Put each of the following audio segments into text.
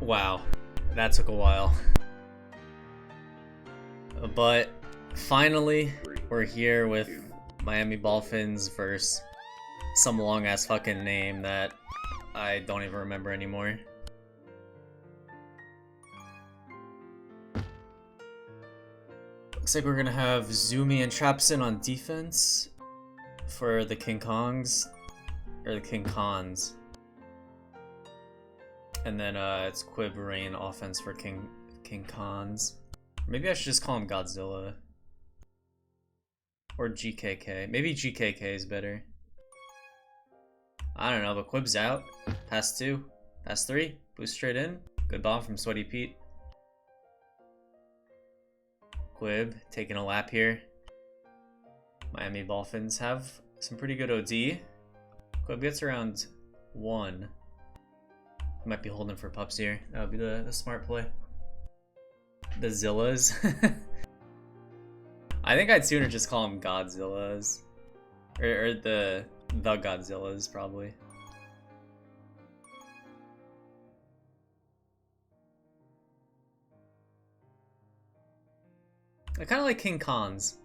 Wow, that took a while. But finally, we're here with Miami Ballphins versus some long ass fucking name that I don't even remember anymore. Looks like we're gonna have Zumi and Trapson on defense for the King Kongs, or the King Khans. And then it's Quib Rain offense for King Khans. Maybe I should just call him gODzilla. Or GKK. Maybe GKK is better. I don't know, but Quib's out. Pass 2. Pass 3. Boost straight in. Good bomb from Sweaty Pete. Quib taking a lap here. Miami Ballphins have some pretty good OD. Quib gets around 1. Might be holding for pups here. That would be the smart play. The Zillas. I think I'd sooner just call them gODzillas. Or the gODzillas, probably. I kind of like King Khans.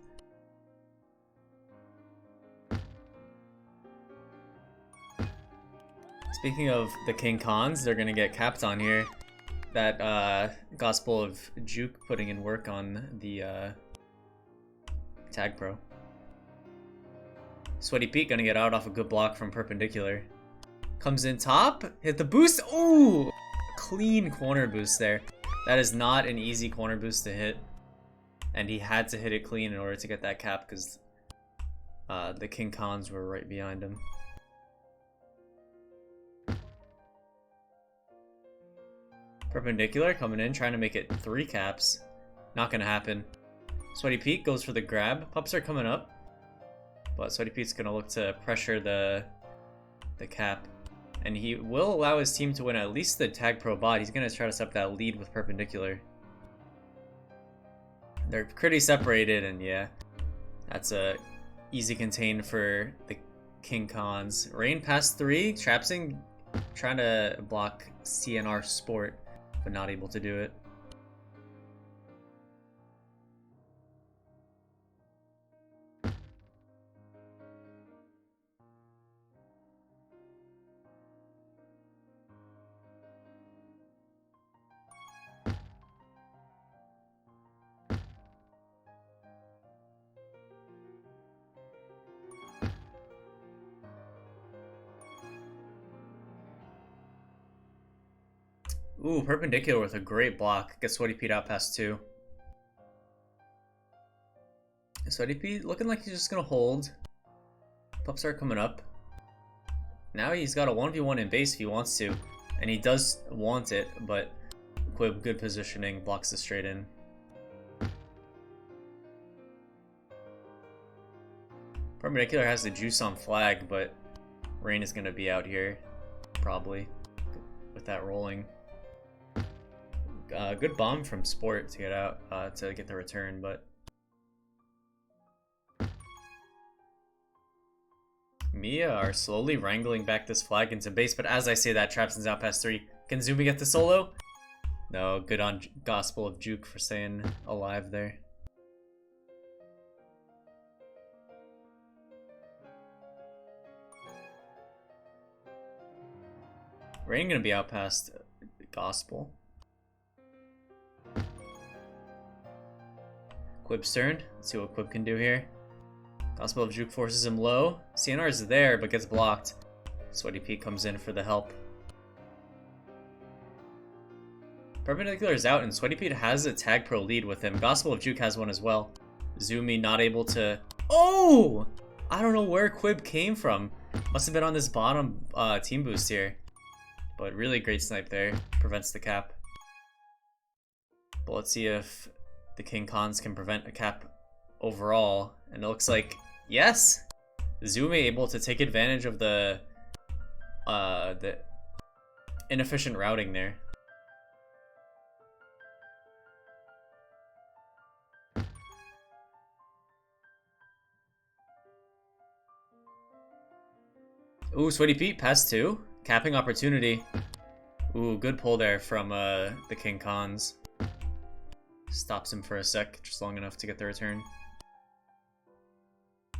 Speaking of the King Khans, they're gonna get capped on here. That Gospel of Juke putting in work on the Tag Pro. Sweaty Pete gonna get out off a good block from Perpendicular. Comes in top, hit the boost. Ooh! Clean corner boost there. That is not an easy corner boost to hit. And he had to hit it clean in order to get that cap because the King Khans were right behind him. Perpendicular coming in, trying to make it 3 caps. Not gonna happen. Sweaty Pete goes for the grab. Pups are coming up. But Sweaty Pete's gonna look to pressure the cap. And he will allow his team to win at least the Tag Pro bot. He's gonna try to set up that lead with Perpendicular. They're pretty separated, and yeah. That's a easy contain for the King Khans. Rain past 3. Trapsing trying to block CNR Sport, but not able to do it. Ooh, Perpendicular with a great block. Gets Sweaty Pete out past 2. Sweaty Pete looking like he's just gonna hold. Pups are coming up. Now he's got a 1v1 in base if he wants to. And he does want it, but Quib, good positioning, blocks it straight in. Perpendicular has the juice on flag, but Rain is gonna be out here, probably, with that rolling. Good bomb from Sport to get out, to get the return, but Mia are slowly wrangling back this flag into base, but as I say that, Trapson's out past 3. Can Zumi get the solo? No, good on Gospel of Juke for staying alive there. Rain gonna be out past Gospel. Quib's turn. Let's see what Quib can do here. Gospel of Juke forces him low. CNR is there, but gets blocked. Sweaty Pete comes in for the help. Perpendicular is out, and Sweaty Pete has a Tag Pro lead with him. Gospel of Juke has one as well. Zumi not able to... Oh! I don't know where Quib came from. Must have been on this bottom team boost here. But really great snipe there. Prevents the cap. But let's see if the King Khans can prevent a cap overall. And it looks like, yes! Zumi able to take advantage of the inefficient routing there. Ooh, Sweaty Pete, pass 2. Capping opportunity. Ooh, good pull there from the King Khans. Stops him for a sec, just long enough to get the return.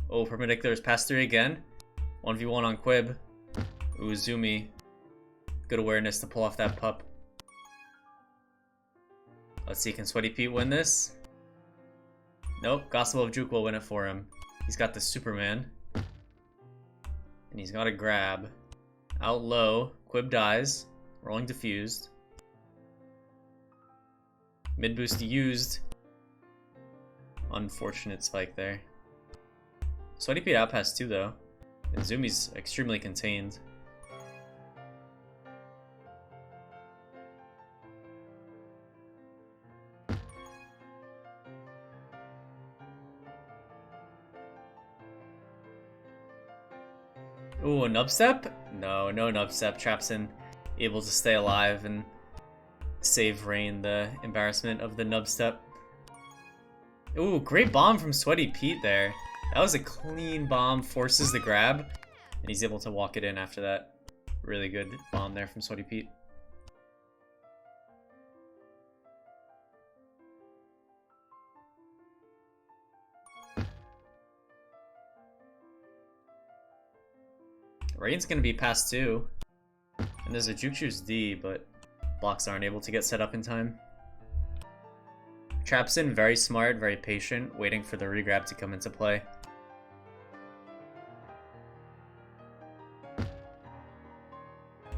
Oh, Perpendicular's passed through again. 1v1 on Quib. Ooh, Zumi. Good awareness to pull off that pup. Let's see, can Sweaty Pete win this? Nope, Gospel of Juke will win it for him. He's got the Superman. And he's got a grab. Out low, Quib dies. Rolling diffused. Mid boost used. Unfortunate spike there. Sweaty Pete outpassed too though. And Zumi's extremely contained. Ooh, a nubstep? No, no nubstep. Trapson able to stay alive and save Rain the embarrassment of the nubstep. Ooh, great bomb from Sweaty Pete there. That was a clean bomb, forces the grab, and he's able to walk it in after that. Really good bomb there from Sweaty Pete. Rain's gonna be past 2. And there's a Juke Juice D, but blocks aren't able to get set up in time. Trapson, very smart, very patient, waiting for the regrab to come into play.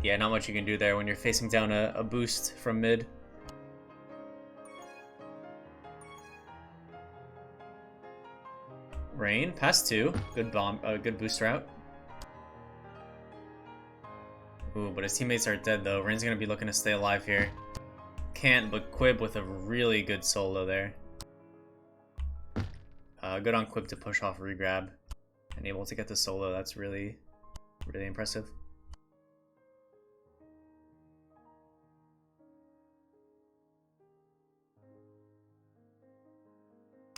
Yeah, not much you can do there when you're facing down a boost from mid. Rain, past 2. Good bomb, good boost route. Ooh, but his teammates are dead though. Rain's gonna be looking to stay alive here. Can't, but Quib with a really good solo there. Good on Quib to push off regrab and able to get the solo. That's really, really impressive.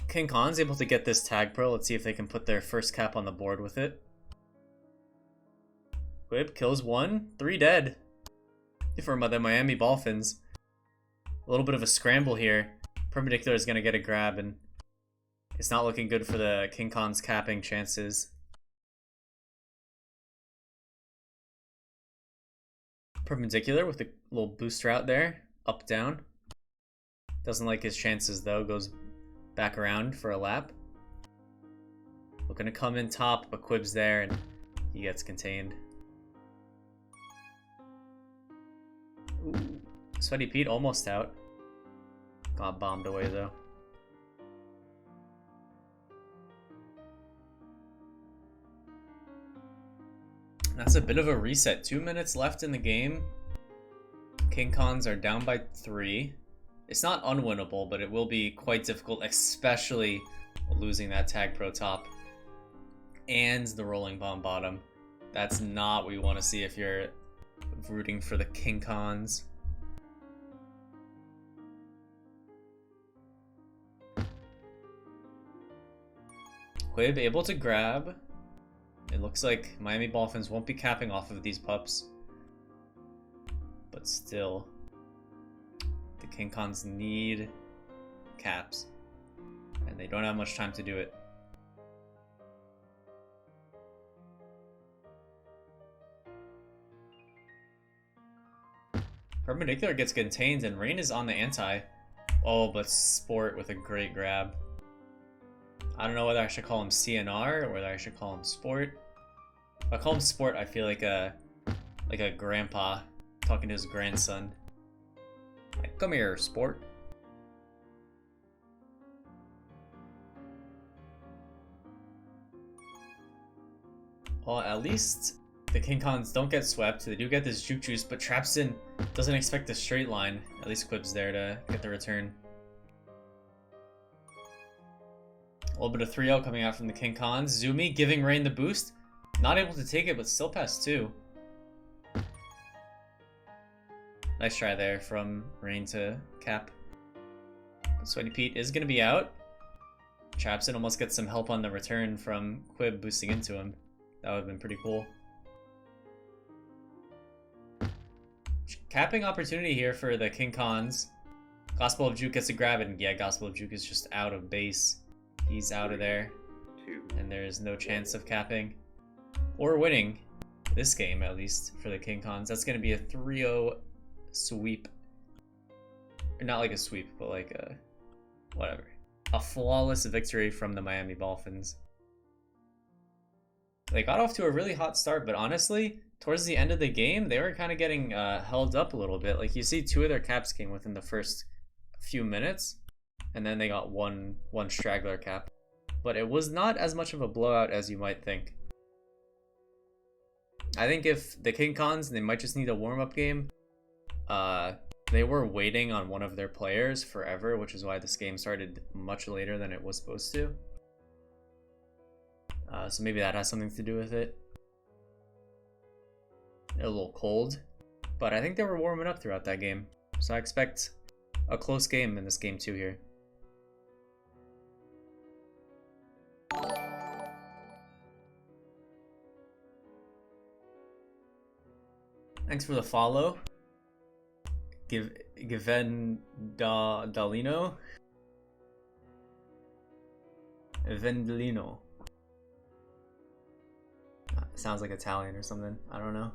King Khan's able to get this tag pro. Let's see if they can put their first cap on the board with it. Quib kills 1, 3 dead. For the Miami Ballphins. A little bit of a scramble here. Perpendicular is going to get a grab, and it's not looking good for the King Khan's capping chances. Perpendicular with a little boost route there. Up, down. Doesn't like his chances though. Goes back around for a lap. Looking to come in top, but Quib's there, and he gets contained. Ooh. Sweaty Pete almost out. Got bombed away though. That's a bit of a reset. 2 minutes left in the game. King Khans are down by 3. It's not unwinnable, but it will be quite difficult, especially losing that tag pro top and the rolling bomb bottom. That's not what we want to see if you're rooting for the King Khans. Quib able to grab. It looks like Miami Ballphins won't be capping off of these pups. But still, the King Khans need caps. And they don't have much time to do it. Perpendicular gets contained and Rain is on the anti. Oh, but Sport with a great grab. I don't know whether I should call him CNR or whether I should call him Sport. If I call him Sport, I feel like a grandpa talking to his grandson. Like, come here, Sport. Well, at least the King Khans don't get swept. They do get this Juke Juice, but Trapson doesn't expect a straight line. At least Quib's there to get the return. A little bit of 3-0 coming out from the King Khans. Zumi giving Rain the boost. Not able to take it, but still past 2. Nice try there from Rain to cap. Sweaty Pete is going to be out. Trapson almost gets some help on the return from Quib boosting into him. That would have been pretty cool. Capping opportunity here for the King Khans. Gospel of Juke gets a grab, and yeah, Gospel of Juke is just out of base. He's out of there. And there's no chance of capping. Or winning this game, at least, for the King Khans. That's going to be a 3-0 sweep. Not like a sweep, but like a... whatever. A flawless victory from the Miami Ballphins. They got off to a really hot start, but honestly, towards the end of the game, they were kind of getting held up a little bit. Like, you see 2 of their caps came within the first few minutes, and then they got one straggler cap. But it was not as much of a blowout as you might think. I think if the King Khans, they might just need a warm-up game. They were waiting on one of their players forever, which is why this game started much later than it was supposed to. So maybe that has something to do with it. A little cold, but I think they were warming up throughout that game. So I expect a close game in this game too here. Thanks for the follow. Dalino. Vendolino. Sounds like Italian or something. I don't know.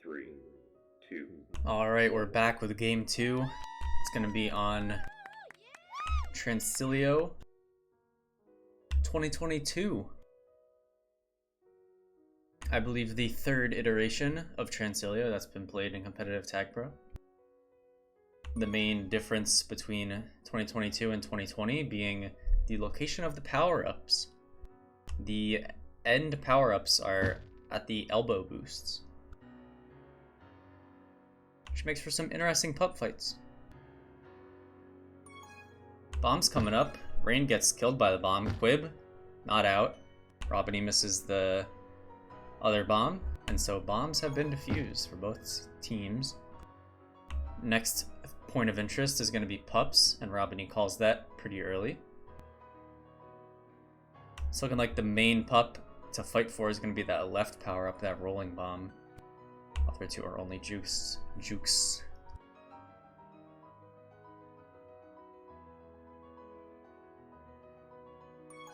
Three, two. Alright, we're back with game 2. It's gonna be on Transilio 2022. I believe the 3rd iteration of Transilio that's been played in competitive Tag Pro. The main difference between 2022 and 2020 being the location of the power-ups. The end power-ups are at the elbow boosts, which makes for some interesting pup fights. Bomb's coming up. Rain gets killed by the bomb. Quib, not out. Robiny misses the other bomb, and so bombs have been defused for both teams. Next point of interest is going to be pups, and Robiny calls that pretty early. It's looking like the main pup to fight for is going to be that left power-up, that rolling bomb. Other two are only jukes.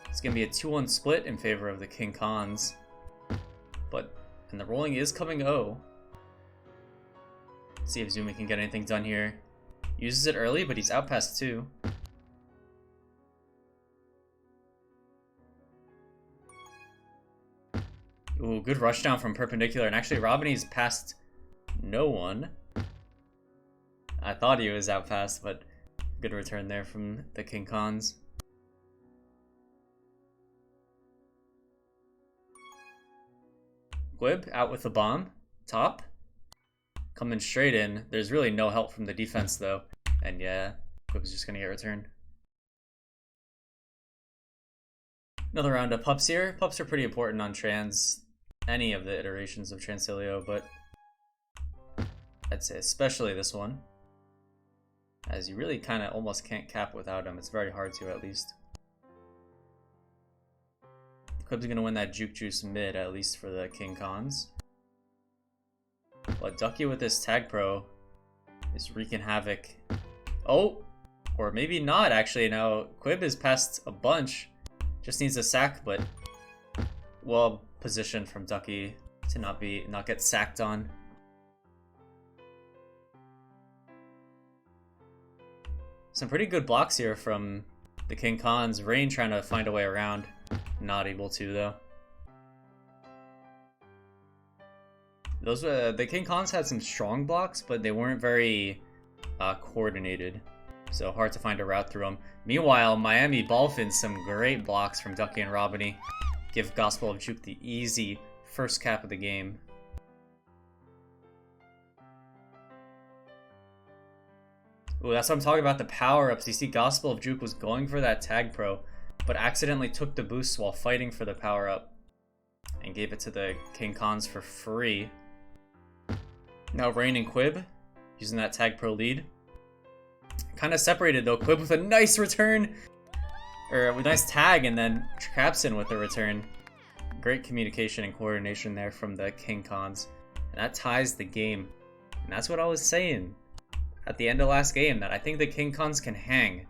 It's going to be a 2-1 split in favor of the King Khans. And the rolling is coming O. See if Zumi can get anything done here. Uses it early, but he's out past 2. Ooh, good rush down from Perpendicular. And actually, Robiny's past no one. I thought he was out past, but good return there from the King Khans. Quib out with the bomb. Top. Coming straight in. There's really no help from the defense, though. And yeah, Quib's just going to get returned. Another round of pups here. Pups are pretty important on trans. Any of the iterations of Transilio, but I'd say especially this one, as you really kind of almost can't cap without him. It's very hard to, at least. Quib's going to win that Juke Juice mid, at least for the King Khans. But Ducky with this Tag Pro is wreaking havoc. Oh! Or maybe not, actually. Now, Quib is past a bunch. Just needs a sack, but well positioned from Ducky to not get sacked on. Some pretty good blocks here from the King Khans. Rain trying to find a way around. Not able to, though. The King Khans had some strong blocks, but they weren't very coordinated. So hard to find a route through them. Meanwhile, Miami Ballphins, some great blocks from Ducky and Robiny. Give Gospel of Juke the easy first cap of the game. Ooh, that's what I'm talking about, the power-ups. You see Gospel of Juke was going for that Tag Pro, but accidentally took the boost while fighting for the power-up. And gave it to the King Khans for free. Now Rain and Quib, using that Tag Pro lead. Kind of separated though. Quib with a nice return, or a nice tag, and then Trapson with the return. Great communication and coordination there from the King Khans, and that ties the game. And that's what I was saying at the end of last game, that I think the King Khans can hang.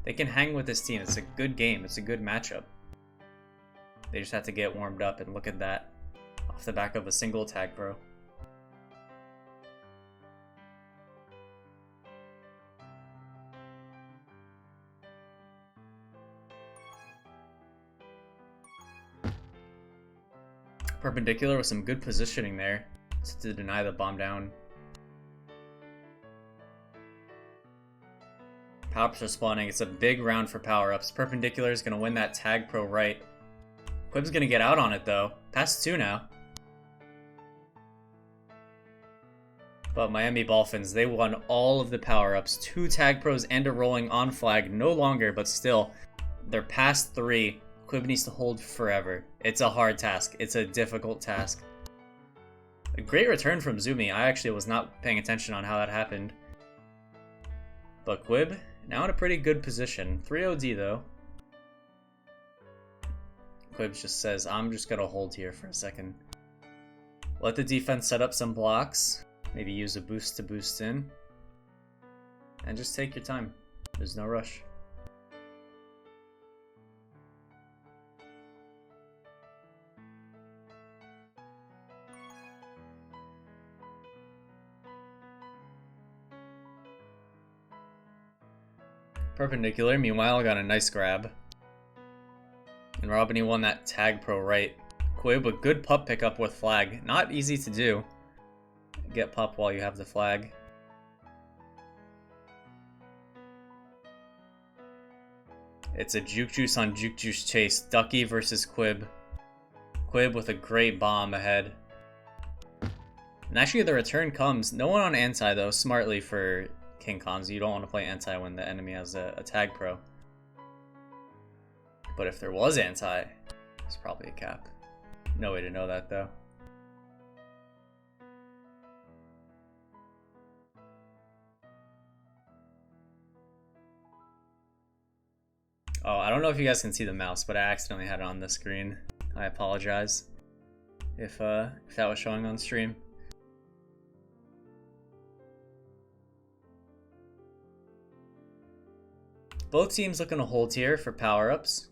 They can hang with this team. It's a good game. It's a good matchup. They just have to get warmed up, and look at that, off the back of a single Tag Pro. Perpendicular with some good positioning there to deny the bomb down. Power-ups are spawning. It's a big round for power-ups. Perpendicular is going to win that Tag Pro right. Quib's going to get out on it though. Past 2 now. But Miami Ballphins, they won all of the power-ups. 2 Tag Pros and a rolling on flag. No longer, but still. They're past 3. Quib needs to hold forever. It's a hard task. It's a difficult task. A great return from Zumi. I actually was not paying attention on how that happened. But Quib, now in a pretty good position. 3 OD though. Quib just says, I'm just going to hold here for a second. Let the defense set up some blocks. Maybe use a boost to boost in. And just take your time. There's no rush. Perpendicular, meanwhile, got a nice grab. And Robiny won that Tag Pro right. Quib, a good pup pickup with flag. Not easy to do. Get pup while you have the flag. It's a Juke Juice on Juke Juice chase. Ducky versus Quib. Quib with a great bomb ahead. And actually the return comes. No one on anti though, smartly for King Khans. You don't want to play anti when the enemy has a tag pro. But if there was anti, it's probably a cap. No way to know that though. Oh, I don't know if you guys can see the mouse, but I accidentally had it on the screen. I apologize if that was showing on stream. Both teams looking to hold here for power-ups.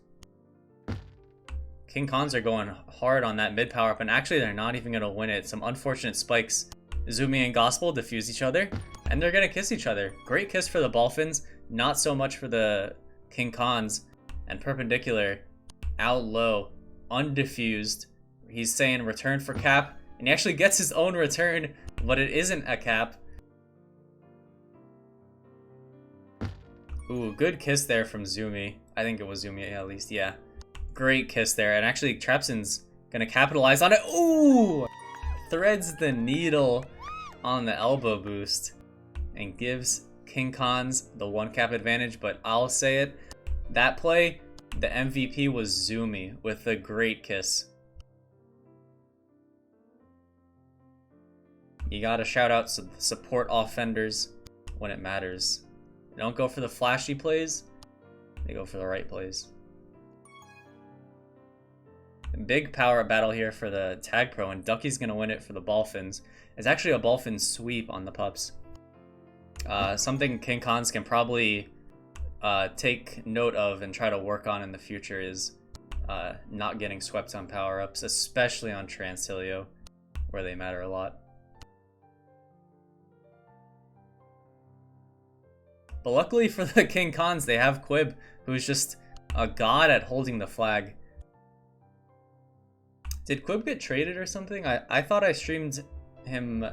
King Khans are going hard on that mid power-up, and actually they're not even going to win it. Some unfortunate spikes. Zumi and Gospel diffuse each other, and they're going to kiss each other. Great kiss for the Ballphins, not so much for the King Khans. And Perpendicular out low, undiffused. He's saying return for cap, and he actually gets his own return, but it isn't a cap. Ooh, good kiss there from Zumi. I think it was Zumi at least, yeah. Great kiss there, and actually Trapson's gonna capitalize on it. Ooh! Threads the needle on the elbow boost and gives King Khans the 1 cap advantage, but I'll say it. That play, the MVP was Zumi with a great kiss. You gotta shout out to support offenders when it matters. They don't go for the flashy plays, they go for the right plays. Big power up battle here for the tag pro, and Ducky's gonna win it for the Ballphins. It's actually a Ballphin sweep on the pups. Something King Khans can probably take note of and try to work on in the future is not getting swept on power-ups, especially on Transilio, where they matter a lot. But luckily for the King Khans, they have Quib, who's just a god at holding the flag. Did Quib get traded or something? I thought I streamed him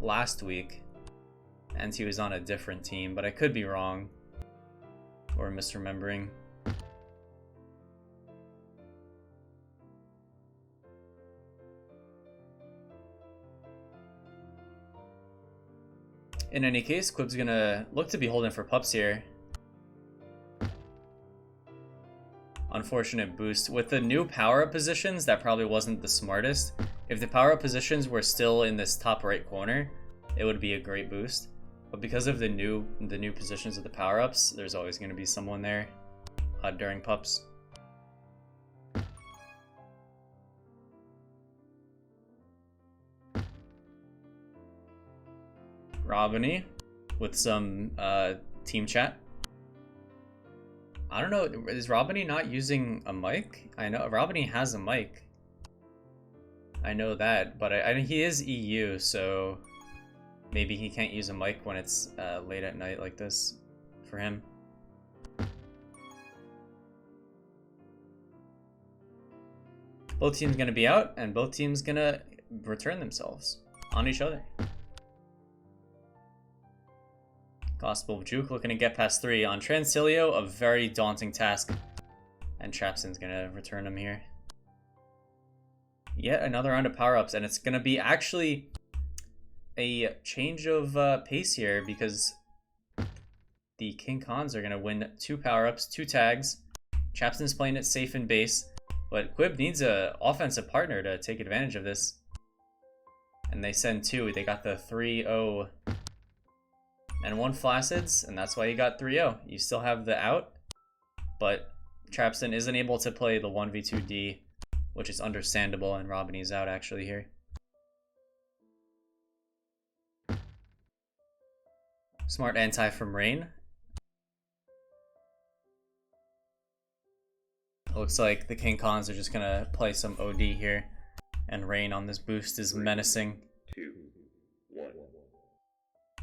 last week, and he was on a different team, but I could be wrong or misremembering. In any case, Quib's gonna look to be holding for pups here. Unfortunate boost. With the new power-up positions, that probably wasn't the smartest. If the power-up positions were still in this top right corner, it would be a great boost. But because of the new positions of the power-ups, there's always going to be someone there during pups. Robiny with some team chat. I don't know, is Robiny not using a mic? I know Robiny has a mic. I know that, but he is EU, so maybe he can't use a mic when it's late at night like this for him. Both teams gonna be out, and both teams gonna return themselves on each other. Gospel of Juke looking to get past 3 on Transilio, a very daunting task, and Trapson's gonna return him here. Yet another round of power-ups, and it's gonna be actually a change of pace here because the King Khans are gonna win 2 power-ups, 2 tags. Trapson's playing it safe in base, but Quib needs an offensive partner to take advantage of this. And they send 2. They got the 3-0 and 1 Flacids, and that's why you got 3-0. You still have the out, but Trapson isn't able to play the 1v2D, which is understandable, and Robiny's out actually here. Smart anti from Rain. Looks like the King Khans are just gonna play some OD here, and Rain on this boost is menacing. 2, 1.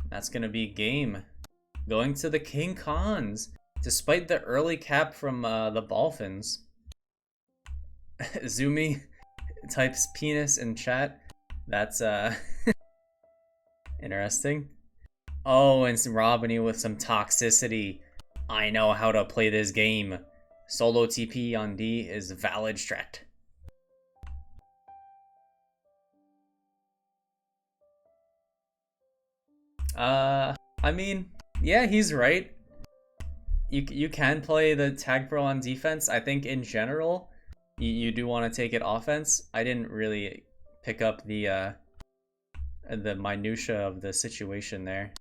That's gonna be game. Going to the King Khans, despite the early cap from the Ballphins. Zumi types penis in chat. That's interesting. Oh, and some Robiny with some toxicity. I know how to play this game. Solo TP on D is valid strat. I mean, yeah, he's right. You can play the tag pro on defense. I think in general, you do want to take it offense. I didn't really pick up the minutia of the situation there.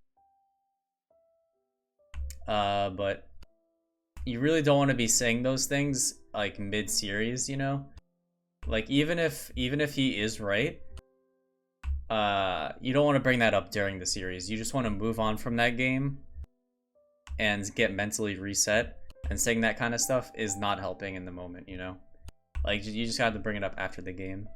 But you really don't want to be saying those things like mid-series, you know? Like even if he is right, you don't want to bring that up during the series. You just want to move on from that game and get mentally reset. And saying that kind of stuff is not helping in the moment, you know? Like you just have to bring it up after the game.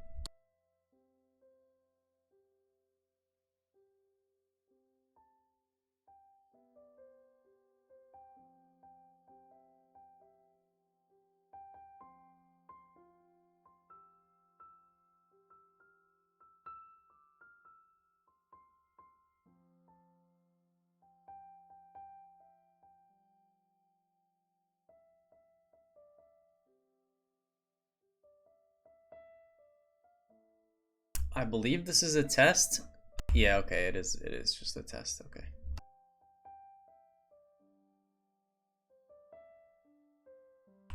I believe this is a test. Yeah, okay, it is. It is just a test. Okay.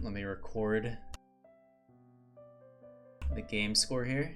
Let me record the game score here.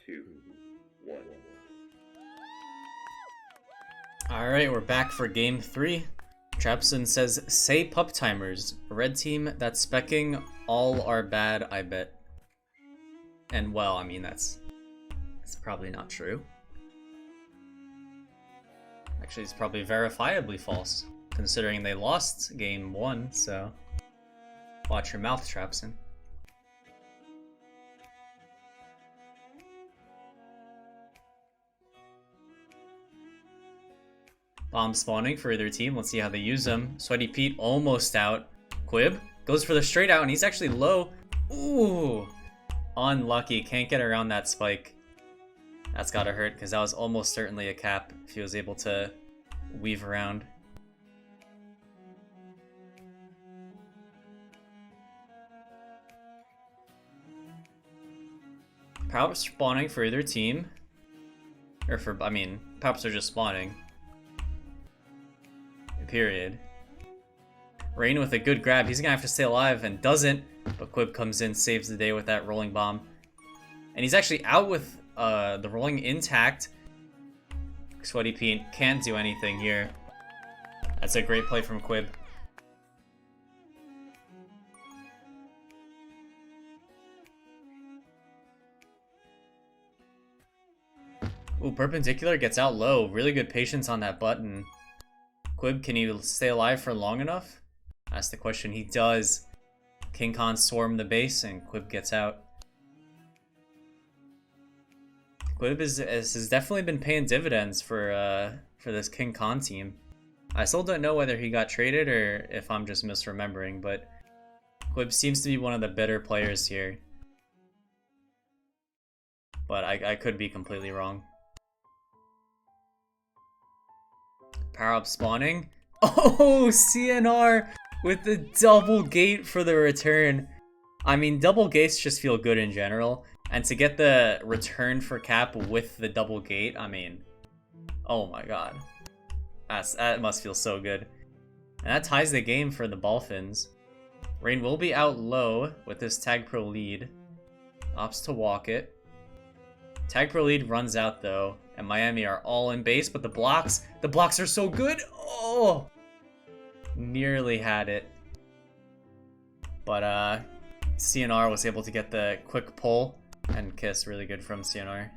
2, 1. Alright, we're back for game 3. Trapson says, say pup timers. Red team that's specking all are bad, I bet. And well, I mean, that's probably not true. Actually, it's probably verifiably false, considering they lost game 1, so watch your mouth, Trapson. Bomb spawning for either team. Let's see how they use them. Sweaty Pete almost out. Quib goes for the straight out, and he's actually low. Ooh, unlucky. Can't get around that spike. That's gotta hurt, because that was almost certainly a cap if he was able to weave around. Power spawning for either team. Or for, I mean, Pops are just spawning. Period. Rain with a good grab. He's gonna have to stay alive and doesn't, but Quib comes in, saves the day with that rolling bomb. And he's actually out with the rolling intact. Sweaty Pete can't do anything here. That's a great play from Quib. Ooh, Perpendicular gets out low. Really good patience on that button. Quib, can he stay alive for long enough? That's the question. He does. King Khan swarm the base and Quib gets out. Quib has definitely been paying dividends for this King Khan team. I still don't know whether he got traded or if I'm just misremembering, but Quib seems to be one of the better players here. But I could be completely wrong. Power up spawning. Oh, CNR with the double gate for the return. I mean, double gates just feel good in general. And to get the return for cap with the double gate, I mean, oh my god. That must feel so good. And that ties the game for the Ballphins. Rain will be out low with this Tag Pro lead. Opts to walk it. Tag Pro lead runs out though, and Miami are all in base, but the blocks are so good. Oh, nearly had it. But CNR was able to get the quick pull and kiss. Really good from CNR.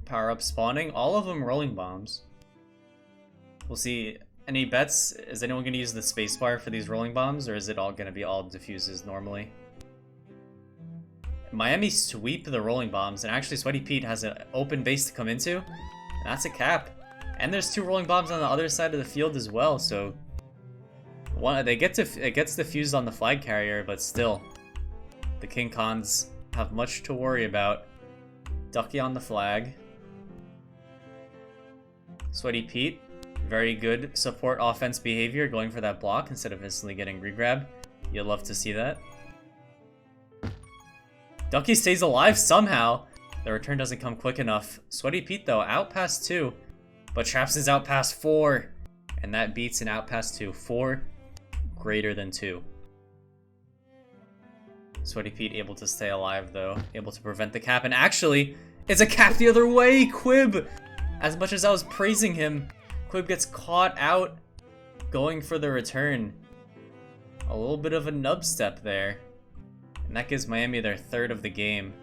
Power up spawning, all of them rolling bombs. We'll see. Any bets? Is anyone going to use the spacebar for these rolling bombs, or is it all going to be all diffuses normally? Miami sweep the rolling bombs, and actually Sweaty Pete has an open base to come into, and that's a cap. And there's 2 rolling bombs on the other side of the field as well, so it gets diffused on the flag carrier, but still, the King Khans have much to worry about. Ducky on the flag. Sweaty Pete, very good support offense behavior, going for that block instead of instantly getting regrab. You'll love to see that. Ducky stays alive somehow. The return doesn't come quick enough. Sweaty Pete though, out past 2, but Traps is out past 4, and that beats an out past 2. 4 greater than 2. Sweaty Pete able to stay alive though, able to prevent the cap, and actually, it's a cap the other way, Quib! As much as I was praising him, Quib gets caught out going for the return. A little bit of a nub step there. And that gives Miami their 3rd of the game.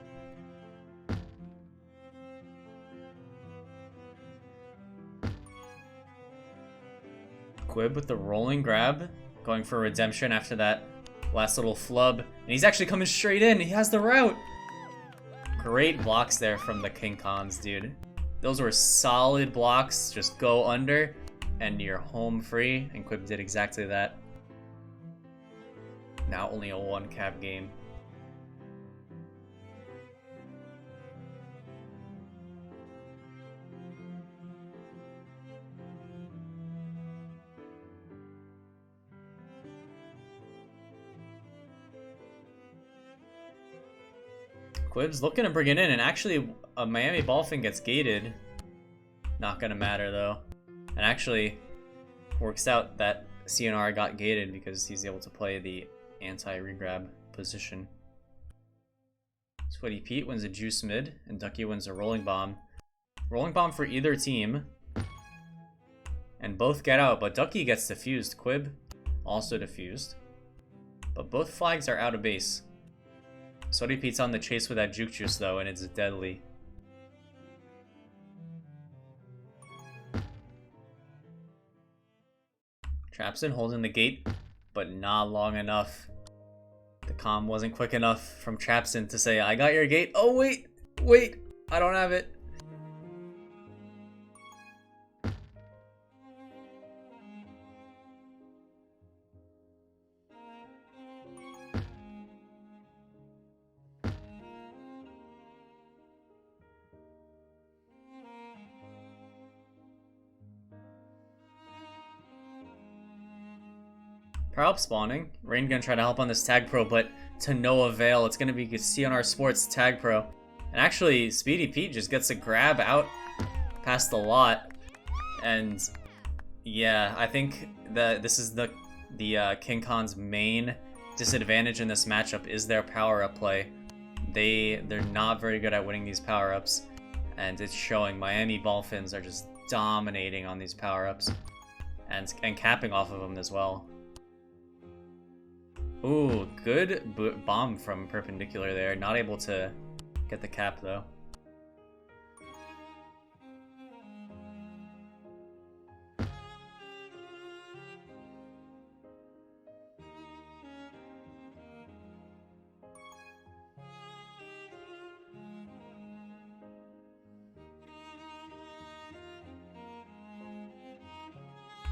Quib with the rolling grab, going for redemption after that last little flub. And he's actually coming straight in. He has the route. Great blocks there from the King Khans, dude. Those were solid blocks. Just go under and you're home free. And Quib did exactly that. Now only a 1 cap game. Quib's looking to bring it in, and actually a Miami Ballphin gets gated. Not gonna matter though. And actually works out that CNR got gated because he's able to play the anti-regrab position. Sweaty Pete wins a juice mid, and Ducky wins a rolling bomb. Rolling bomb for either team. And both get out, but Ducky gets defused. Quib also defused. But both flags are out of base. Sweaty Pete's on the chase with that juke juice though, and it's deadly. Trapson holding the gate, but not long enough. The comm wasn't quick enough from Trapson to say, I got your gate. Oh, wait, I don't have it. Power up spawning. Rain gonna try to help on this tag pro, but to no avail. It's gonna be CNR Sports tag pro. And actually, Speedy Pete just gets a grab out past the lot. And yeah, I think that this is the King Khan's main disadvantage in this matchup is their power-up play. They're not very good at winning these power-ups, and it's showing. Miami Ballphins are just dominating on these power-ups and capping off of them as well. Ooh, good bomb from Perpendicular there. Not able to get the cap though.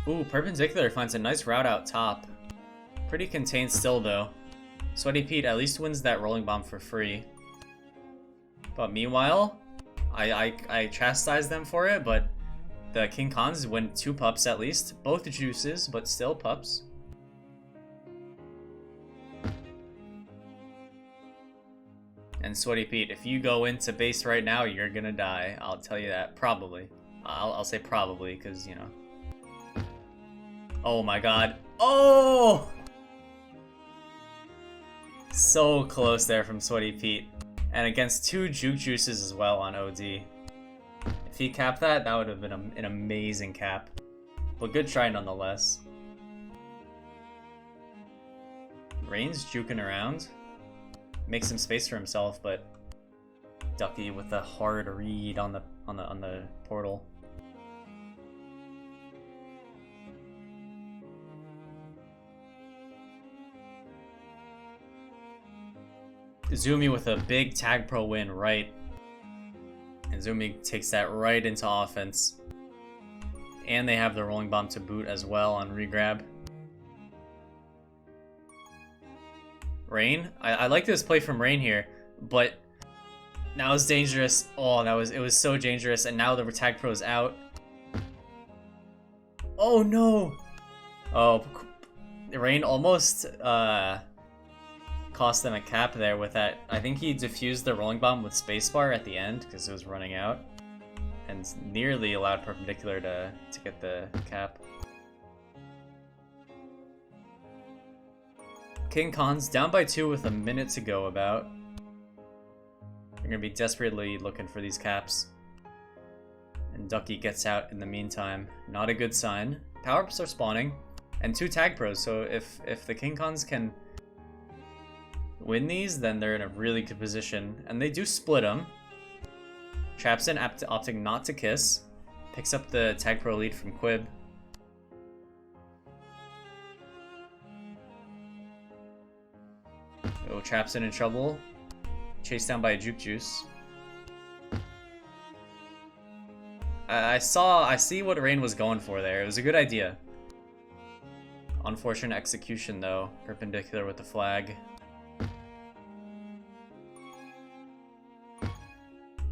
Ooh, Perpendicular finds a nice route out top. Pretty contained still, though. Sweaty Pete at least wins that rolling bomb for free. But meanwhile, I chastise them for it, but the King Khans win 2 pups at least. Both juices, but still pups. And Sweaty Pete, if you go into base right now, you're gonna die. I'll tell you that. Probably. I'll say probably, because, you know. Oh my god. Oh! So close there from Sweaty Pete. And against 2 juke juices as well on OD. If he capped that, that would have been an amazing cap. But good try nonetheless. Rain's juking around. Makes some space for himself, but Ducky with a hard read on the portal. Zumi with a big tag pro win right. And Zumi takes that right into offense. And they have the rolling bomb to boot as well on regrab. Rain? I like this play from Rain here, but now it's dangerous. Oh, it was so dangerous, and now the tag pro is out. Oh no! Oh, Rain almost cost them a cap there with that. I think he defused the rolling bomb with spacebar at the end because it was running out, and nearly allowed Perpendicular to get the cap. King Khan's down by 2 with a minute to go about. They're gonna be desperately looking for these caps. And Ducky gets out in the meantime. Not a good sign. Power-ups are spawning. And 2 tag pros, so if the King Khans can win these, then they're in a really good position. And they do split them. Trapson opting not to kiss. Picks up the tag pro lead from Quib. Oh, Trapson in trouble. Chased down by a juke juice. I see what Rain was going for there. It was a good idea. Unfortunate execution though. Perpendicular with the flag.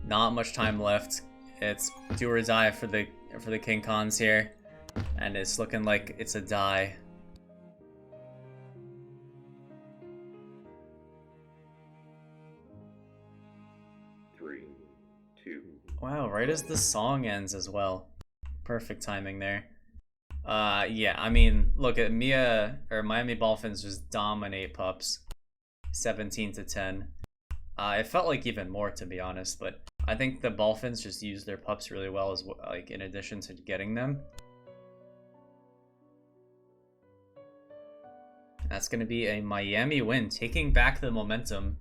Not much time left. It's do or die for the King Khans here, and it's looking like it's a die. 2. Wow, right as the song ends as well. Perfect timing there. Yeah, I mean, look at Miami Ballphins just dominate pups, 17-10. It felt like even more, to be honest, but I think the Ballphins just used their pups really well, as like in addition to getting them. That's going to be a Miami win, taking back the momentum.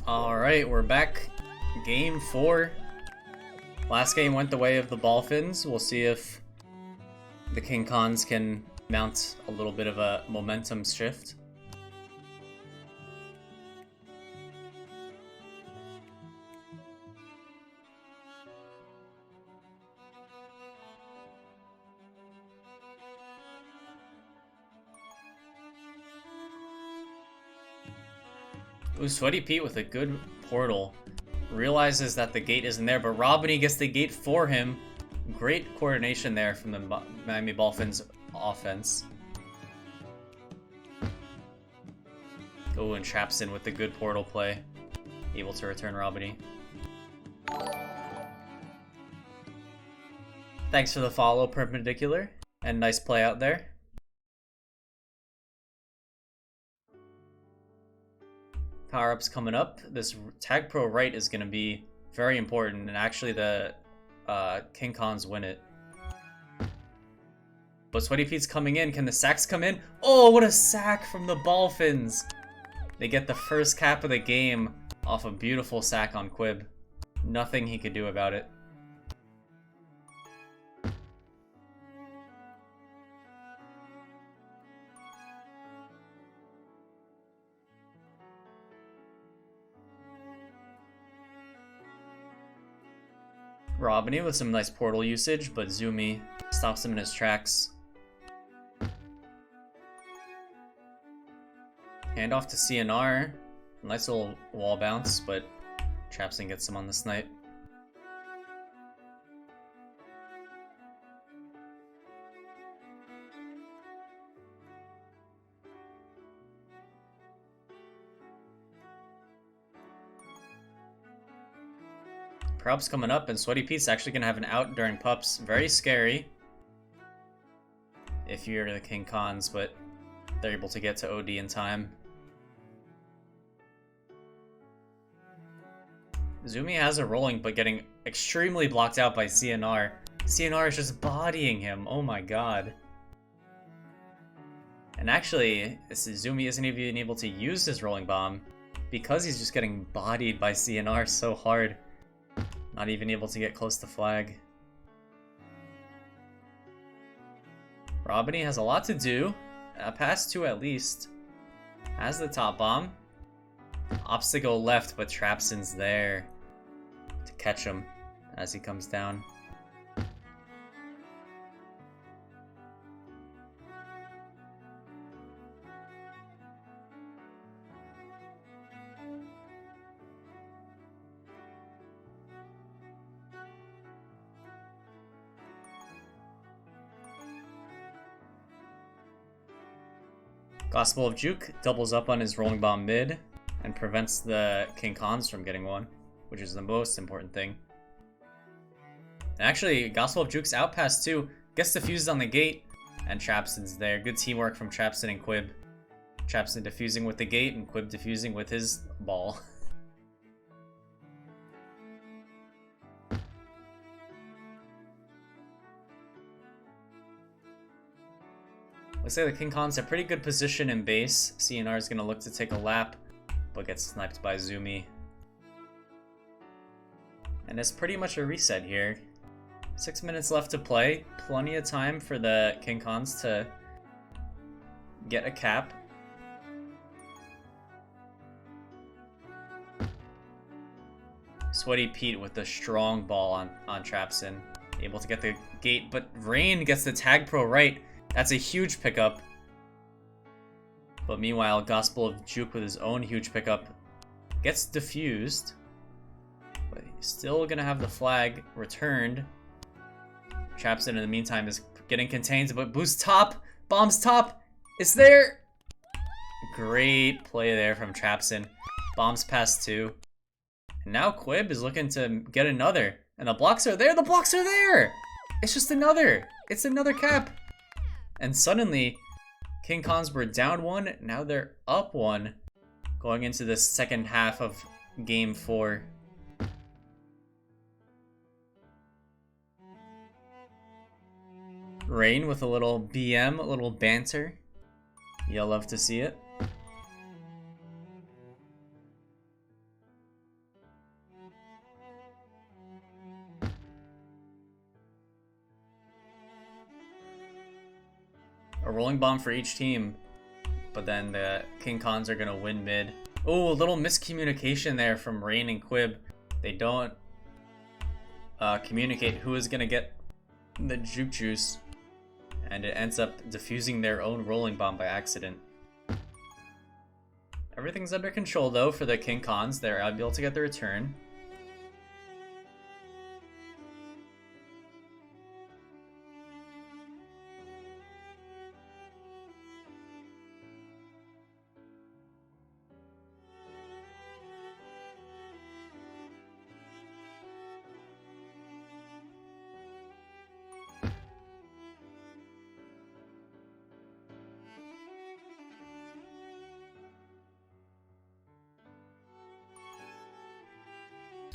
Alright, we're back. Game 4. Last game went the way of the Ballphins. We'll see if the King Khans can mount a little bit of a momentum shift. Ooh, Sweaty Pete with a good portal. Realizes that the gate isn't there, but Robiny gets the gate for him. Great coordination there from the Miami Ballphins offense. Oh, and traps in with the good portal play. Able to return Robiny. Thanks for the follow, Perpendicular. And nice play out there. Power-ups coming up. This Tag Pro right is going to be very important, and actually the King Khans win it. But Sweaty Pete's coming in. Can the sacks come in? Oh, what a sack from the Ballphins! They get the first cap of the game off a beautiful sack on Quib. Nothing he could do about it. Robiny with some nice portal usage, but Zumi stops him in his tracks. Hand off to CNR. Nice little wall bounce, but Trapson gets him on the snipe. Prob's coming up, and Sweaty Pete's actually gonna have an out during pups. Very scary if you're the King Khans, but they're able to get to OD in time. Zumi has a rolling, but getting extremely blocked out by CNR. CNR is just bodying him. Oh my god. And actually, Zumi isn't even able to use his rolling bomb because he's just getting bodied by CNR so hard. Not even able to get close to flag. Robiny has a lot to do. Pass 2 at least. Has the top bomb. Opts to go left, but Trapson's there to catch him as he comes down. Gospel of Juke doubles up on his rolling bomb mid and prevents the King Khans from getting one, which is the most important thing. And actually, Gospel of Juke's out pass too, gets defused on the gate, and Trapson's there. Good teamwork from Trapson and Quib. Trapson defusing with the gate and Quib defusing with his ball. Looks like the King Khans have pretty good position in base. CNR is going to look to take a lap, but gets sniped by Zumi. And it's pretty much a reset here. 6 minutes left to play. Plenty of time for the King Khans to get a cap. Sweaty Pete with the strong ball on Trapson. Able to get the gate, but Rain gets the tag pro right. That's a huge pickup. But meanwhile, Gospel of Juke with his own huge pickup gets defused. But he's still gonna have the flag returned. Trapson in the meantime is getting contained, but boost top! Bombs top! It's there! Great play there from Trapson. Bombs past 2. And now Quib is looking to get another. And the blocks are there! The blocks are there! It's just another! It's another cap! And suddenly, King Khans were down 1, now they're up 1, going into the second half of Game 4. Rain with a little BM, a little banter. You'll love to see it. A rolling bomb for each team, but then the King Khans are gonna win mid. Oh, a little miscommunication there from Rain and Quib. They don't communicate who is gonna get the juke juice, and it ends up defusing their own rolling bomb by accident. Everything's under control though for the King Khans. They're able to get the return.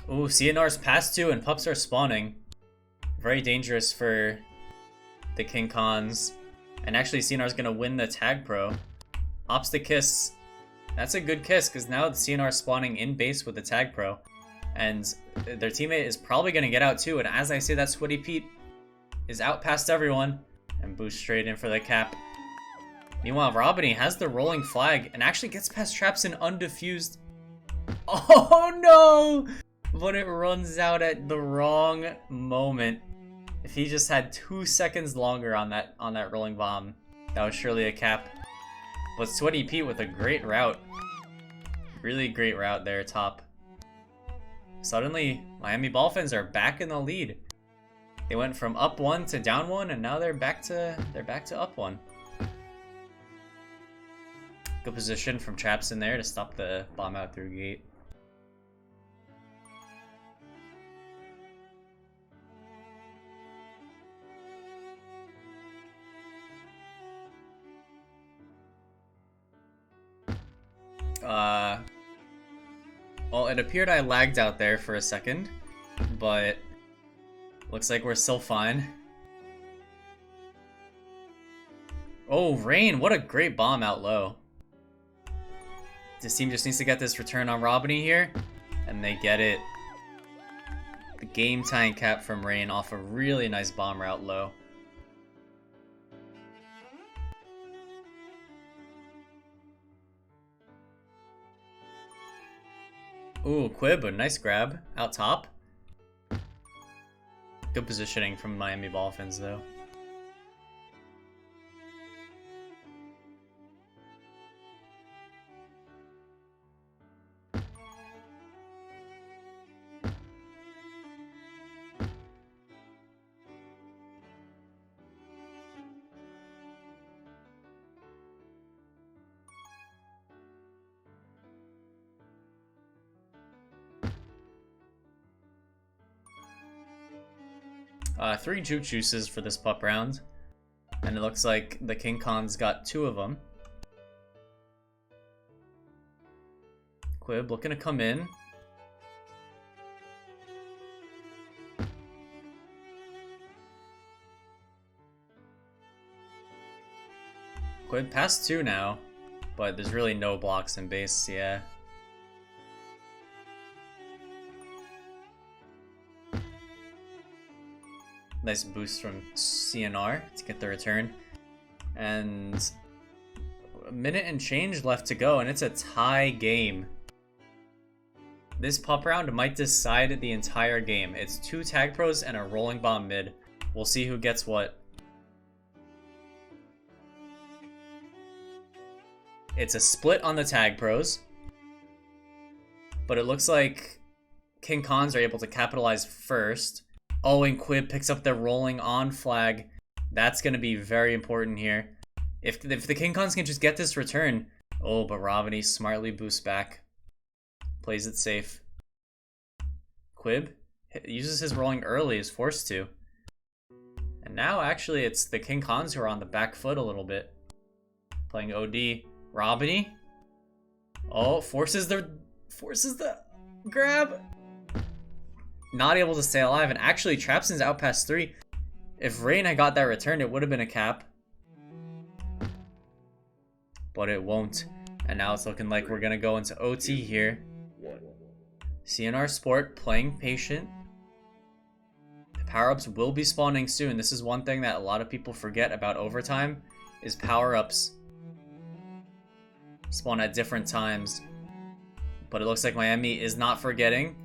Ooh, CNR's past 2 and pups are spawning. Very dangerous for the King Khans. And actually CNR's gonna win the tag pro. Opts the kiss. That's a good kiss because now the CNR is spawning in base with the tag pro. And their teammate is probably gonna get out too. And as I say that, Sweaty Pete is out past everyone and boosts straight in for the cap. Meanwhile, Robiny has the rolling flag and actually gets past Trapson undefused. Oh no! But it runs out at the wrong moment. If he just had 2 seconds longer on that rolling bomb, that was surely a cap. But Sweaty Pete with a great route. Really great route there, top. Suddenly, Miami Ballphins are back in the lead. They went from up 1 to down 1, and now they're back to up 1. Good position from Traps in there to stop the bomb out through gate. Well, it appeared I lagged out there for a second, but looks like we're still fine. Oh, Rain, what a great bomb out low. This team just needs to get this return on Robiny here, and they get it. The game-tying cap from Rain off a really nice bomb route low. Ooh, Quib, a nice grab out top. Good positioning from Miami Ballphins, though. Three juke juices for this pup round, and it looks like the King Khan's got 2 of them. Quib looking to come in. Quib past 2 now, but there's really no blocks in base, yeah. Nice boost from CNR to get the return. And a minute and change left to go, and it's a tie game. This pup round might decide the entire game. It's 2 tag pros and a rolling bomb mid. We'll see who gets what. It's a split on the tag pros, but it looks like King Khans are able to capitalize first. Oh, and Quib picks up the rolling on flag. That's going to be very important here. If the King Khans can just get this return. Oh, but Robiny smartly boosts back. Plays it safe. Quib uses his rolling early, is forced to. And now, actually, it's the King Khans who are on the back foot a little bit. Playing OD. Robiny. Oh, forces the grab. Not able to stay alive, and actually Trapson's out past 3. If Rain had got that return, it would have been a cap. But it won't. And now it's looking like we're gonna go into OT here. CNR Sport playing patient. The power-ups will be spawning soon. This is one thing that a lot of people forget about overtime, is power-ups spawn at different times. But it looks like Miami is not forgetting.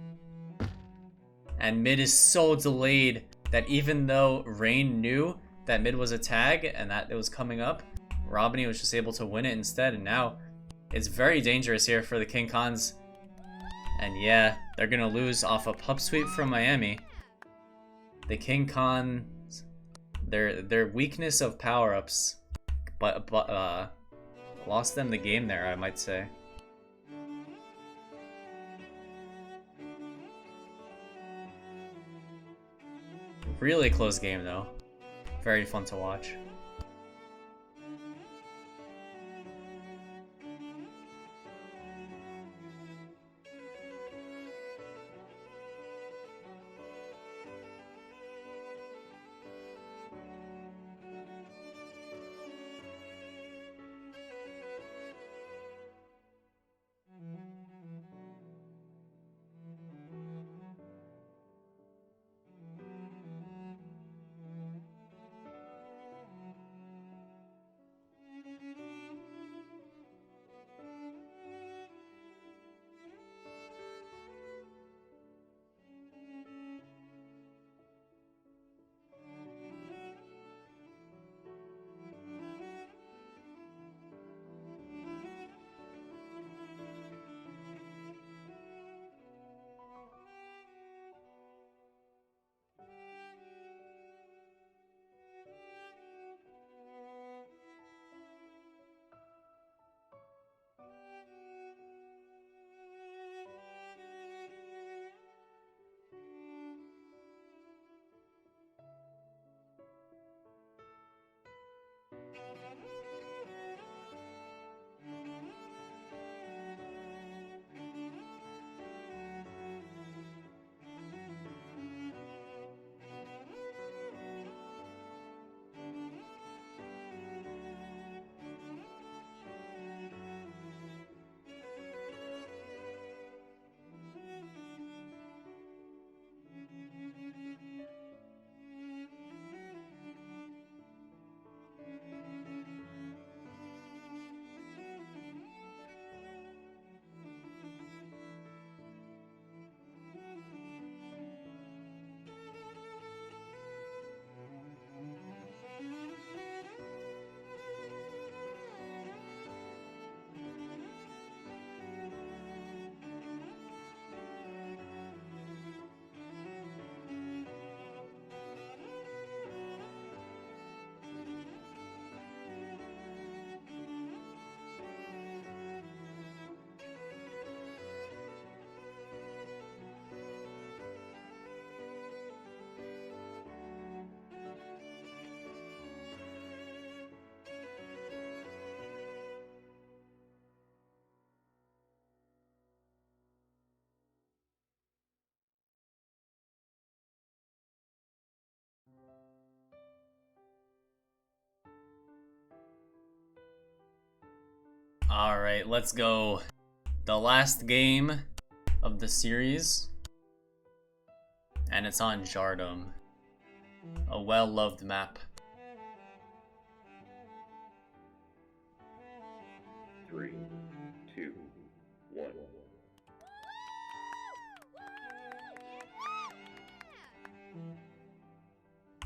And mid is so delayed that even though Rain knew that mid was a tag and that it was coming up, Robiny was just able to win it instead. And now it's very dangerous here for the King Khans. And yeah, they're going to lose off a pup sweep from Miami. The King Khans, their weakness of power-ups, but lost them the game there, I might say. Really close game, though. Very fun to watch. Alright, let's go. The last game of the series. And it's on Jardum. A well-loved map. 3, 2, 1.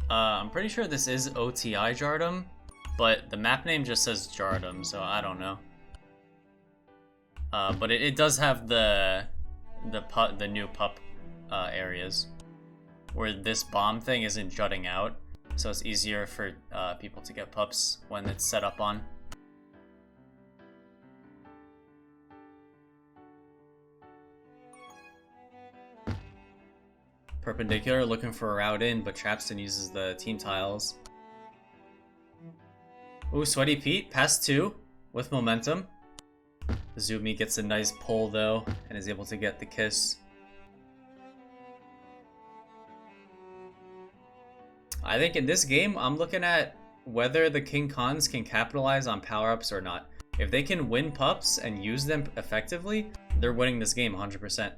I'm pretty sure this is OTI Jardum, but the map name just says Jardum, so I don't know. But it does have the new pup areas, where this bomb thing isn't jutting out, so it's easier for people to get pups when it's set up on. Perpendicular looking for a route in, but Trapston uses the team tiles. Ooh, Sweaty Pete, pass 2 with momentum. Zumi gets a nice pull though, and is able to get the kiss. I think in this game, I'm looking at whether the King Khans can capitalize on power-ups or not. If they can win pups and use them effectively, they're winning this game 100%.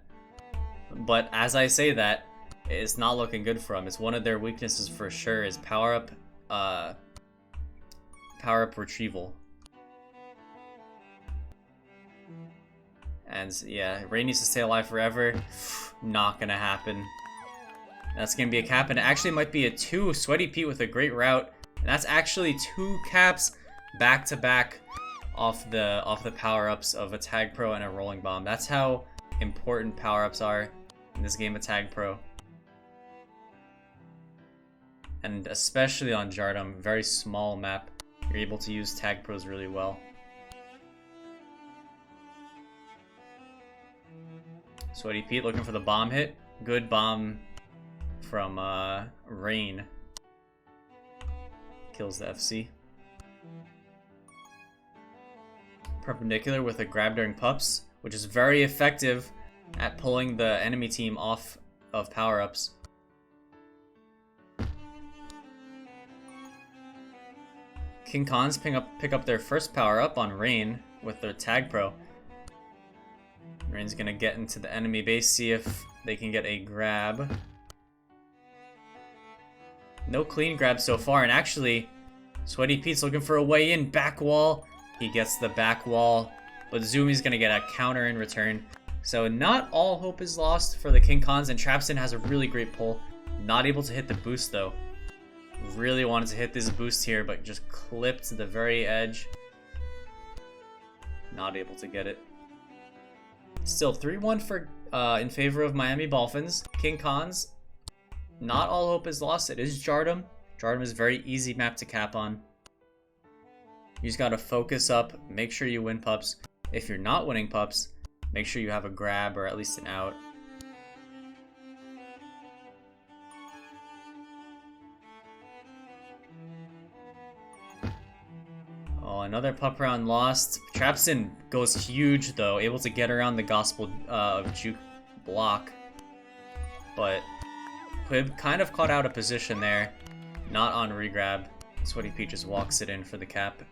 But as I say that, it's not looking good for them. It's one of their weaknesses for sure, is power-up retrieval. And yeah, Rain needs to stay alive forever. Not gonna happen. That's gonna be a cap, and it actually might be a 2. Sweaty Pete with a great route. And that's actually 2 caps back to back off the power-ups of a Tag Pro and a Rolling Bomb. That's how important power-ups are in this game of Tag Pro. And especially on Jardum, very small map, you're able to use Tag Pros really well. Sweaty Pete looking for the bomb hit. Good bomb from Rain. Kills the FC. Perpendicular with a grab during pups, which is very effective at pulling the enemy team off of power-ups. King Khans pick up their first power-up on Rain with their Tag Pro. Rain's gonna get into the enemy base, see if they can get a grab. No clean grab so far, and actually, Sweaty Pete's looking for a way in. Back wall. He gets the back wall, but Zumi's gonna get a counter in return. So not all hope is lost for the King Khans, and Trapston has a really great pull. Not able to hit the boost though. Really wanted to hit this boost here, but just clipped to the very edge. Not able to get it. Still 3-1 for in favor of Miami Ballphins. King Khans, not all hope is lost. It is Jardum. Jardum is a very easy map to cap on. You just gotta focus up, make sure you win pups. If you're not winning pups, make sure you have a grab or at least an out. Oh, another pup round lost. Trapston goes huge though, able to get around the Gospel of Juke block. But Quib kind of caught out of position there. Not on regrab. Sweaty Pete just walks it in for the cap.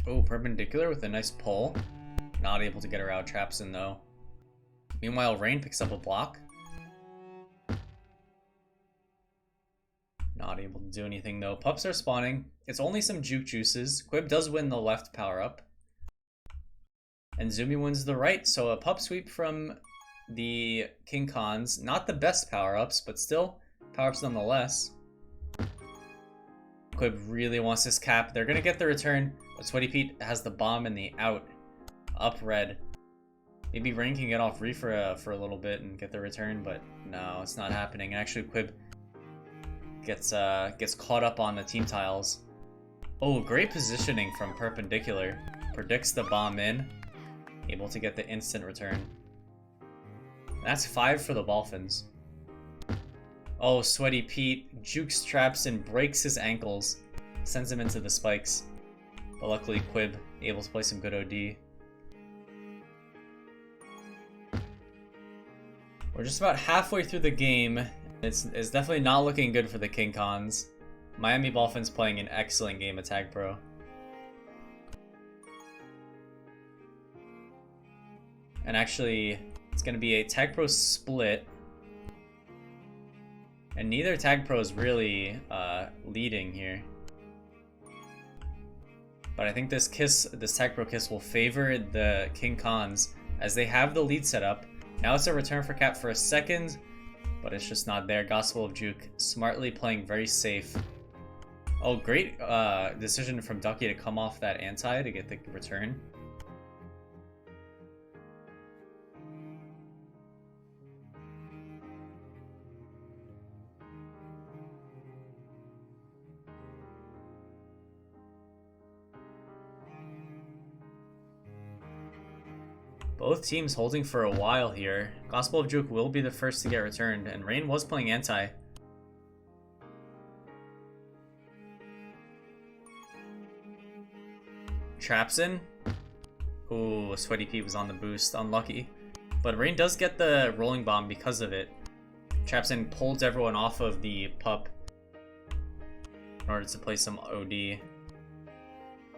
Oh, perpendicular with a nice pull. Not able to get her out. Trapston though. Meanwhile, Rain picks up a block. Not able to do anything though. Pups are spawning. It's only some juke juices. Quib does win the left power up. And Zumi wins the right. So a pup sweep from the King Khans. Not the best power ups, but still power ups nonetheless. Quib really wants this cap. They're gonna get the return, but Sweaty Pete has the bomb and the out. Up red. Maybe Rain can get off Reef for a little bit and get the return, but no, it's not happening. And actually, Quib gets caught up on the team tiles. Oh, great positioning from Perpendicular. Predicts the bomb in. Able to get the instant return. That's 5 for the Ballphins. Oh, Sweaty Pete jukes traps and breaks his ankles. Sends him into the spikes. But luckily Quib able to play some good OD. We're just about halfway through the game. It's definitely not looking good for the King Khans. Miami Ballphins playing an excellent game of Tag Pro. And actually, it's going to be a Tag Pro split. And neither Tag Pro is really leading here. But I think this Tag Pro kiss will favor the King Khans as they have the lead set up. Now it's a return for cap for a second, but it's just not there. Gospel of Juke smartly playing very safe. Oh, great decision from Ducky to come off that anti to get the return. Both teams holding for a while here. Gospel of Juke will be the first to get returned, and Rain was playing anti. Traps in. Ooh, Sweaty Pete was on the boost. Unlucky. But Rain does get the rolling bomb because of it. Traps in pulls everyone off of the pup in order to play some OD.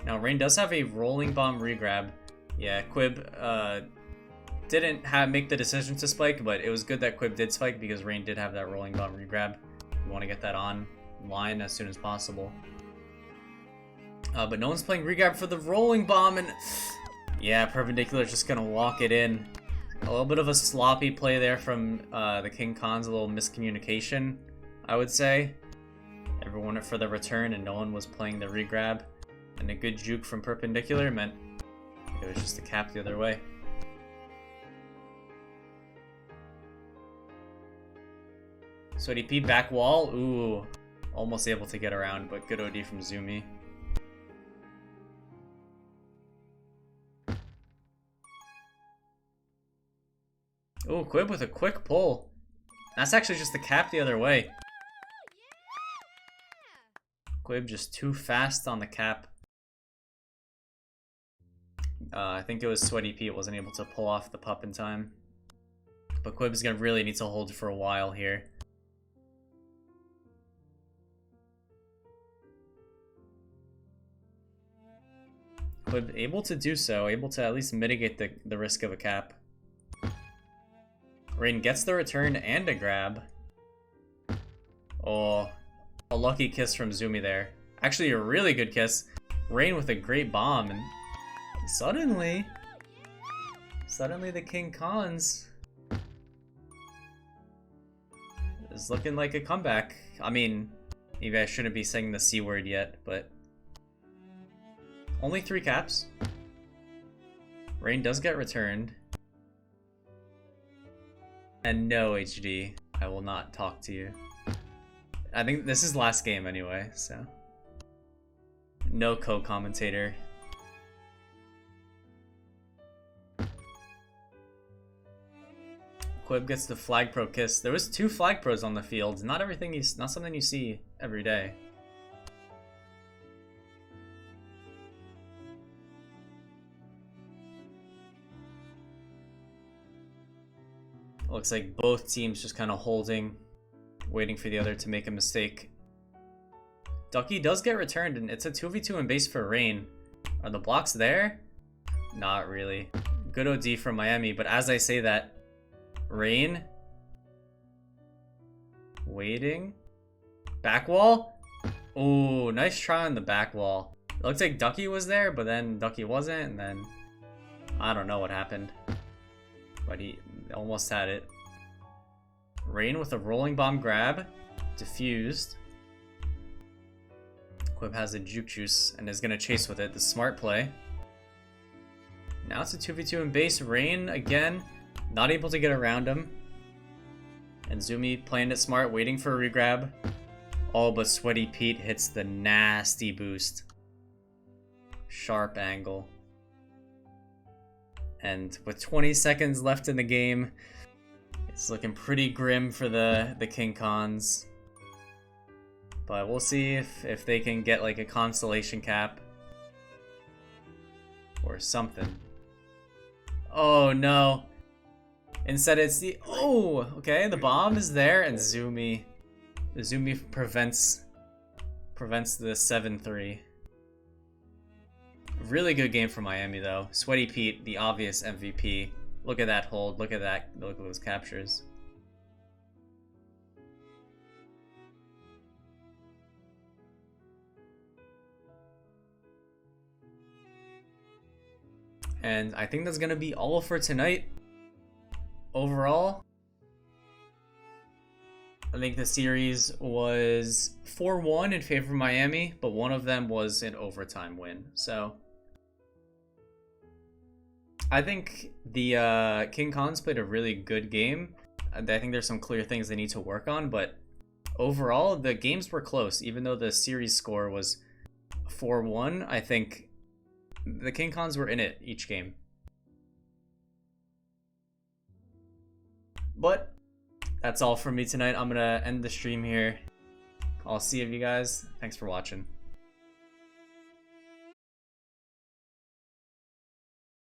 Now Rain does have a rolling bomb regrab. Yeah, Quib didn't make the decision to spike, but it was good that Quib did spike because Rain did have that rolling bomb regrab. We want to get that online as soon as possible. But no one's playing regrab for the rolling bomb, and yeah, Perpendicular's just gonna walk it in. A little bit of a sloppy play there from the King Khans, a little miscommunication, I would say. Everyone went for the return and no one was playing the regrab. And a good juke from Perpendicular meant it was just a cap the other way. Sweaty Pete back wall. Ooh, almost able to get around, but good OD from Zumi. Ooh, Quib with a quick pull. That's actually just the cap the other way. Quib just too fast on the cap. I think it was Sweaty Pete wasn't able to pull off the pup in time. But Quib is going to really need to hold for a while here. Quib able to do so, able to at least mitigate the risk of a cap. Rain gets the return and a grab. Oh, a lucky kiss from Zumi there. Actually, a really good kiss. Rain with a great bomb, and suddenly the King Khans is looking like a comeback. I mean, maybe I shouldn't be saying the C word yet, but only 3 caps. Rain does get returned. And no, HD, I will not talk to you. I think this is last game anyway, so. No co-commentator. Quib gets the flag pro kiss. There was 2 flag pros on the field. Not something you see every day. Looks like both teams just kind of holding, waiting for the other to make a mistake. Ducky does get returned, and it's a 2v2 in base for Rain. Are the blocks there? Not really. Good OD from Miami, but as I say that, Rain waiting. Back wall? Oh, nice try on the back wall. It looks like Ducky was there, but then Ducky wasn't, and then I don't know what happened. But he almost had it. Rain with a rolling bomb grab. Diffused. Quib has a juke juice and is going to chase with it. The smart play. Now it's a 2v2 in base. Rain again. Not able to get around him. And Zumi playing it smart, waiting for a regrab. Oh, but Sweaty Pete hits the nasty boost. Sharp angle. And with 20 seconds left in the game, It's looking pretty grim for the King Khans. But we'll see if they can get like a constellation cap. Or something. Oh no. Instead it's the... Oh! Okay, the bomb is there and Zumi. The Zumi prevents the 7-3. Really good game for Miami though. Sweaty Pete, the obvious MVP. Look at that hold. Look at that. Look at those captures. And I think that's going to be all for tonight. Overall, I think the series was 4-1 in favor of Miami, but one of them was an overtime win. So I think the King Khans played a really good game. I think there's some clear things they need to work on, but overall the games were close. Even though the series score was 4-1, I think the King Khans were in it each game. But that's all from me tonight. I'm gonna end the stream here. I'll see you guys. Thanks for watching.